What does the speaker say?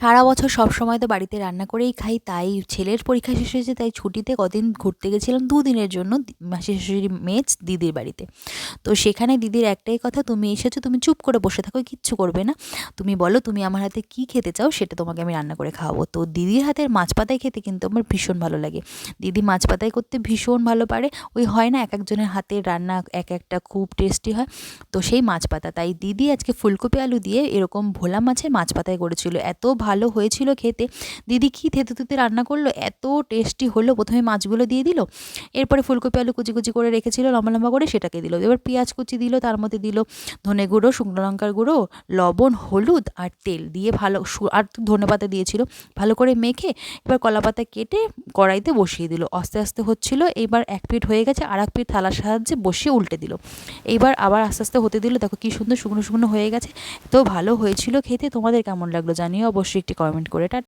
সারা বছর সবসময় তো বাড়িতে রান্না করেই খাই, তাই ছেলের পরীক্ষা শেষ হয়েছে, তাই ছুটিতে কদিন ঘুরতে গেছিলাম 2 দিনের জন্য মাসি শাশুড়ি মেজ দিদির বাড়িতে। তো সেখানে দিদির একটাই কথা, তুমি এসেছো, তুমি চুপ করে বসে থাকো, কিচ্ছু করবে না। তুমি বলো তুমি আমার হাতে কী খেতে চাও, সেটা তোমাকে আমি রান্না করে খাওয়াবো। তো দিদির হাতের মাছ পাতায় খেতে কিন্তু আমার ভীষণ ভালো লাগে। দিদি মাছ পাতায় করতে ভীষণ ভালো পারে। ওই হয় না, এক একজনের হাতের রান্না এক একটা খুব টেস্টি হয়। তো সেই মাছ পাতা, তাই দিদি আজকে ফুলকপি আলু দিয়ে এরকম ভোলা মাছের মাছ পাতায় করেছিল, এত ভালো হয়েছিল খেতে। দিদি কি থেতে থেতে রান্না করলো, এত টেস্টি হলো। প্রথমে মাছগুলো দিয়ে দিল, এরপরে ফুলকপি আলু কুচি কুচি করে রেখেছিল লম্বা লম্বা করে, সেটাকে দিল। এবার পেঁয়াজ কুচি দিল, তার মধ্যে দিল ধনে গুঁড়ো, শুকনো লঙ্কার গুঁড়ো, লবণ, হলুদ আর তেল দিয়ে ভালো, আর ধনেপাতা দিয়েছিল, ভালো করে মেখে এবার কলাপাতা কেটে কড়াইতে বসিয়ে দিল। আস্তে আস্তে হচ্ছিল, এবার এক পিঠ হয়ে গেছে, আর এক পিঠ থালার সাহায্যে বসিয়ে উল্টে দিল। এইবার আবার আস্তে আস্তে হতে দিল, দেখো কি সুন্দর শুকনো শুকনো হয়ে গেছে। তো ভালো হয়েছিল খেতে। তোমাদের কেমন লাগলো জানিও অবশ্যই একটি কমেন্ট করে।